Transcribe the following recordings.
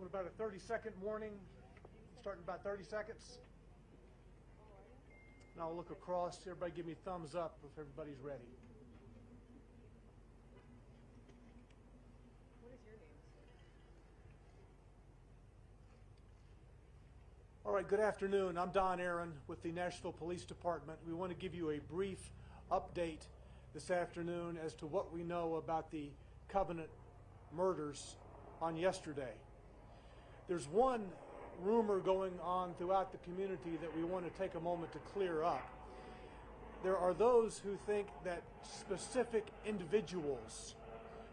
What about a 30-second warning? Starting in about 30 seconds. And I'll look across. Everybody give me thumbs up if everybody's ready. What is your name? All right, good afternoon. I'm Don Aaron with the Nashville Police Department. We want to give you a brief update this afternoon as to what we know about the Covenant murders on yesterday. There's one rumor going on throughout the community that we want to take a moment to clear up. There are those who think that specific individuals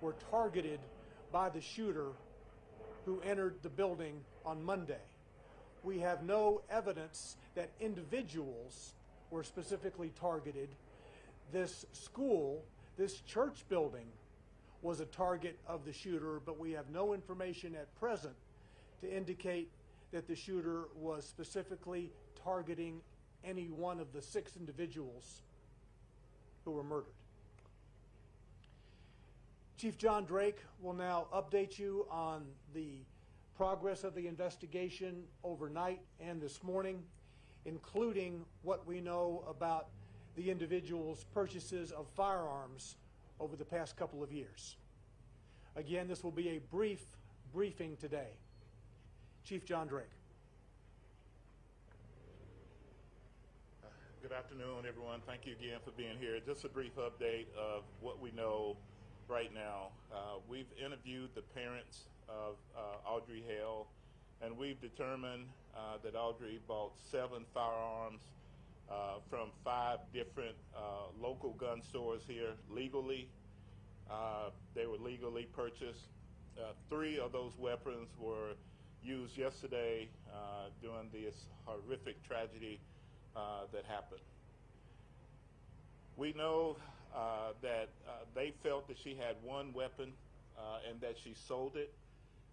were targeted by the shooter who entered the building on Monday. We have no evidence that individuals were specifically targeted. This school, this church building, was a target of the shooter, but we have no information at present to indicate that the shooter was specifically targeting any one of the 6 individuals who were murdered. Chief John Drake will now update you on the progress of the investigation overnight and this morning, including what we know about the individual's purchases of firearms over the past couple of years. Again, this will be a brief briefing today. Chief John Drake. Good afternoon, everyone. Thank you again for being here. Just a brief update of what we know right now. We've interviewed the parents of Audrey Hale, and we've determined that Audrey bought 7 firearms from 5 different local gun stores here legally. They were legally purchased. 3 of those weapons were used yesterday during this horrific tragedy that happened. We know that they felt that she had 1 weapon and that she sold it.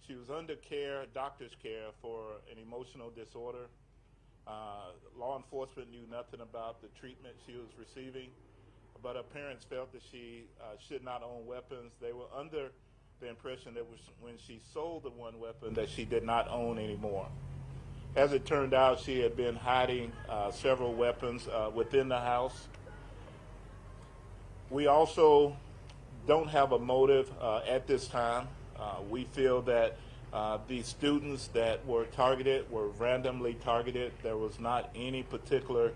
She was under care, doctor's care, for an emotional disorder. Law enforcement knew nothing about the treatment she was receiving, but her parents felt that she should not own weapons. They were under the impression that when she sold the 1 weapon that she did not own anymore. As it turned out, she had been hiding several weapons within the house. We also don't have a motive at this time. We feel that the students that were targeted were randomly targeted. There was not any particular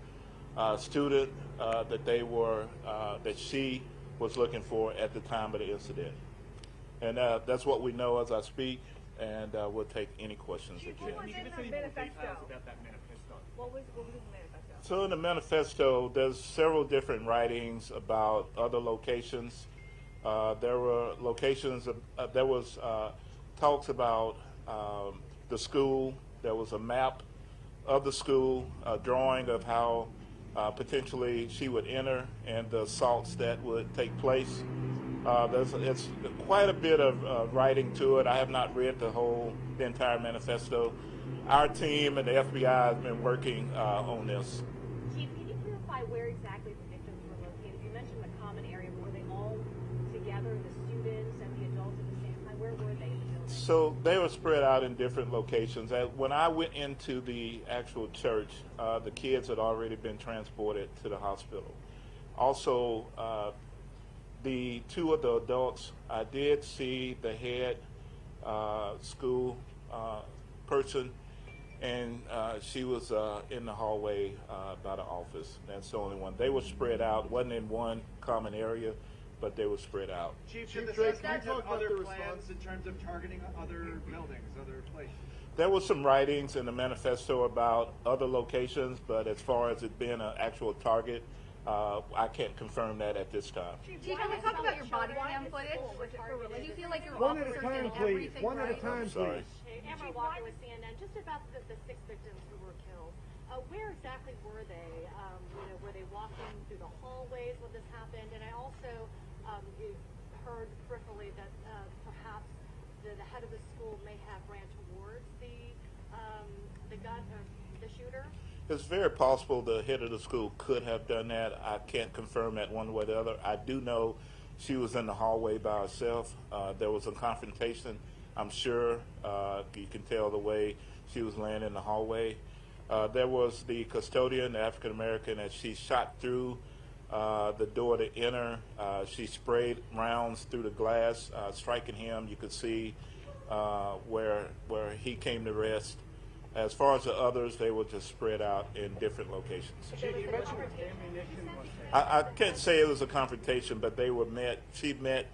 student that she was looking for at the time of the incident. And that's what we know as I speak, and we'll take any questions that you have. What was in the manifesto? What was in the manifesto? So in the manifesto, there's several different writings about other locations. There were locations, there was talks about the school. There was a map of the school, a drawing of how potentially she would enter and the assaults that would take place. It's quite a bit of writing to it. I have not read the entire manifesto. Our team and the FBI has been working on this. Chief, can you clarify where exactly the victims were located? You mentioned the common area. Were they all together, the students and the adults at the same time? Where were they in the building? So they were spread out in different locations. When I went into the actual church, the kids had already been transported to the hospital. Also, the 2 of the adults, I did see the head school person, and she was in the hallway by the office. That's the only one. They were spread out. Wasn't in one common area, but they were spread out. Chief, should the suspect have other plans in terms of targeting other buildings, other places? There was some writings in the manifesto about other locations, but as far as it being an actual target, I can't confirm that at this time. Chief, can we talk about your body cam footage? Do you feel like your One at a officers time, did please. everything One at a right? time, Sorry. please. Amber Walker with CNN. Just about the 6 victims who were killed. Where exactly were they? Were they walking through the hallways when this happened? And I also heard peripherally that perhaps the head of the school may have ran towards the shooter. It's very possible the head of the school could have done that. I can't confirm that one way or the other. I do know she was in the hallway by herself. There was a confrontation I'm sure you can tell the way she was laying in the hallway. There was the custodian, the African American, as she shot through the door to enter. She sprayed rounds through the glass, striking him. You could see where he came to rest. As far as the others, they were just spread out in different locations. You mentioned ammunition. I can't say it was a confrontation, but they were met. She met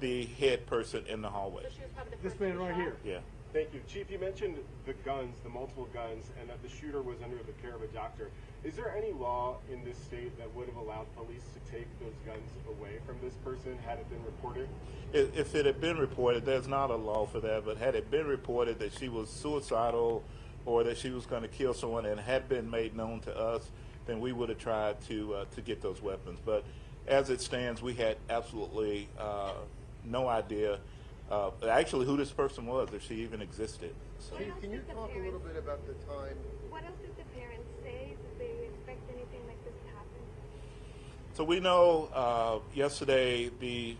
the head person in the hallway. So she was probably the This first man to be right shot? here. Yeah. Thank you. Chief, you mentioned the guns, the multiple guns, and that the shooter was under the care of a doctor. Is there any law in this state that would have allowed police to take those guns away from this person had it been reported? If it had been reported, there's not a law for that, but had it been reported that she was suicidal or that she was going to kill someone and had been made known to us, then we would have tried to get those weapons. But as it stands, we had absolutely no idea actually who this person was, if she even existed. So. Chief, can you talk a little bit about the time? What else did the parents say? Did they expect anything like this to happen? So we know yesterday the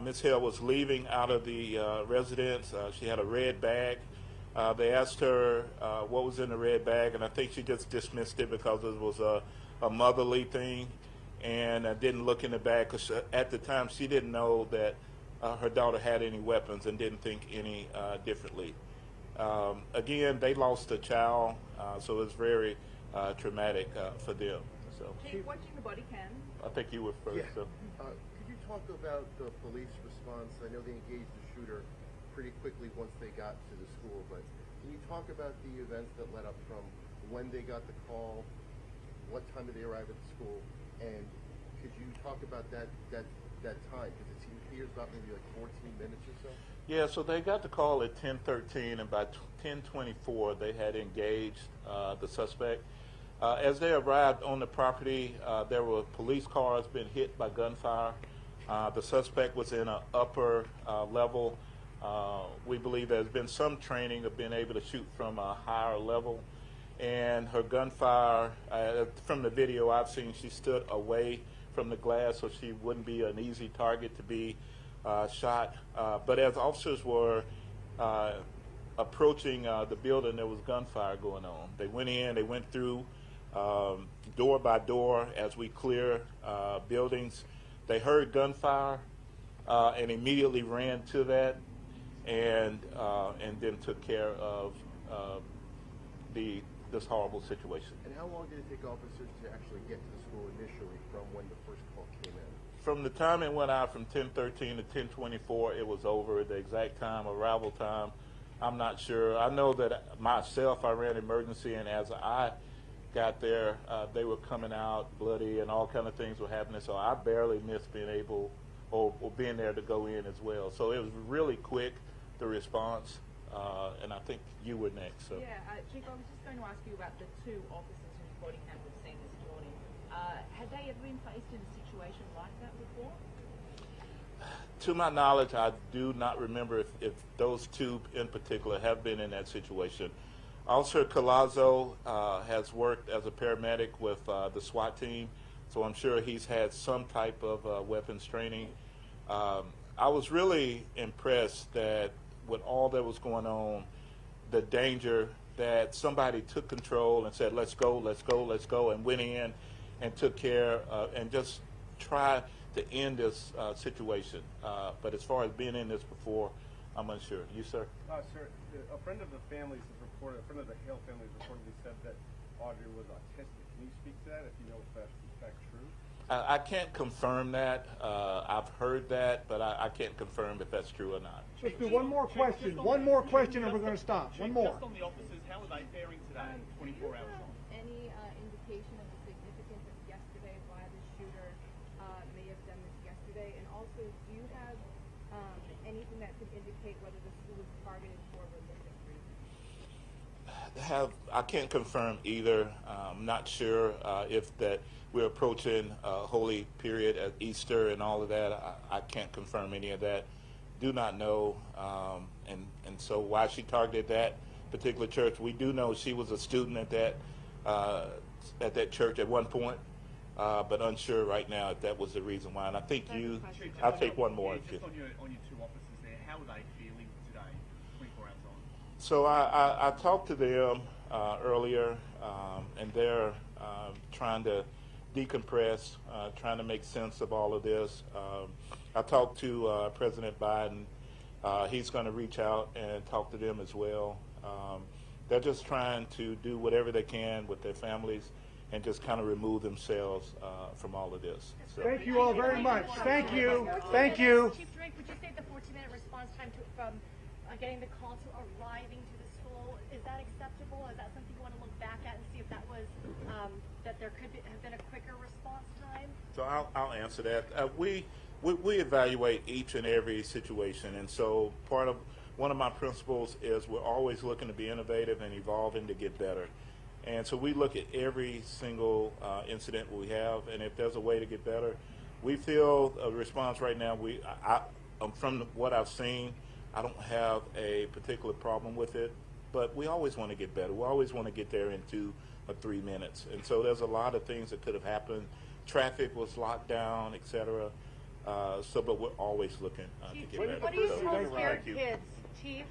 Ms. Hale was leaving out of the residence. She had a red bag. They asked her what was in the red bag, and I think she just dismissed it because it was a motherly thing, and didn't look in the bag because at the time she didn't know that her daughter had any weapons and didn't think any differently. Again, they lost a child, so it's very traumatic for them. So Chief, watching the body cam. I think you were first. Yeah. So. Could you talk about the police response? I know they engaged the shooter pretty quickly once they got to the school, but can you talk about the events that led up from when they got the call, what time did they arrive at the school, and could you talk about that time? Because it appears about maybe like 14 minutes or so. Yeah, so they got the call at 10:13, and by 10:24 they had engaged the suspect. As they arrived on the property, there were police cars being hit by gunfire. The suspect was in an upper level. We believe there's been some training of being able to shoot from a higher level. And her gunfire, from the video I've seen, she stood away from the glass so she wouldn't be an easy target to be shot. But as officers were approaching the building, there was gunfire going on. They went in, they went through door by door as we clear buildings. They heard gunfire and immediately ran to that and then took care of this horrible situation. And how long did it take officers to actually get to the school initially from when the first call came in? From the time it went out from 10:13 to 10:24, it was over. The exact time, arrival time, I'm not sure. I know that myself, I ran emergency, and as I got there, they were coming out bloody and all kind of things were happening. So I barely missed being able or being there to go in as well. So it was really quick, the response, and I think you were next. So. Yeah, Chief, I was just going to ask you about the two officers whose body cam we've seen this morning. Had they ever been placed in a situation like that before? To my knowledge, I do not remember if those two in particular have been in that situation. Officer Collazo has worked as a paramedic with the SWAT team, so I'm sure he's had some type of weapons training. I was really impressed that with all that was going on, the danger that somebody took control and said, let's go, let's go, let's go, and went in and took care and just tried to end this situation. But as far as being in this before, I'm unsure. You, sir? Sir, a friend of the family's reported, a friend of the Hale family reportedly said that Audrey was autistic. Can you speak to that if you know if that's in fact true? I can't confirm that. I've heard that, but I can't confirm if that's true or not. Let's do one more question. One more question, and we're going to stop. One more. Just on the officers, how are they faring today, 24 hours on? Any indication of the significance of yesterday, why the shooter may have done this yesterday? And also, do you have anything that could indicate whether the school was targeted for religious reasons? I can't confirm either. I'm not sure if that we're approaching a holy period at Easter and all of that. I can't confirm any of that. Do not know. And so why she targeted that particular church, we do know she was a student at that church at one point, but unsure right now if that was the reason why. And I think I'll take one more. Just on your two officers there, how are they feeling today? So I talked to them earlier, and they're trying to decompress, trying to make sense of all of this. I talked to President Biden. He's going to reach out and talk to them as well. They're just trying to do whatever they can with their families and just kind of remove themselves from all of this. So. Thank you all very much. Thank you. Thank you. Chief Drake, would you say the 14-minute response time from getting the call to arriving to the school, is that acceptable? Is that something you want to look back at and see if that was, that there could have been a quicker response time? So I'll answer that. We evaluate each and every situation, and so one of my principles is we're always looking to be innovative and evolving to get better. And so we look at every single incident we have, and if there's a way to get better, we feel a response right now. From what I've seen, I don't have a particular problem with it, but we always want to get better. We always want to get there in 2 or 3 minutes. And so there's a lot of things that could have happened. Traffic was locked down, et cetera. But we're always looking to get better. What do you tell Thank scared you. kids, Chief?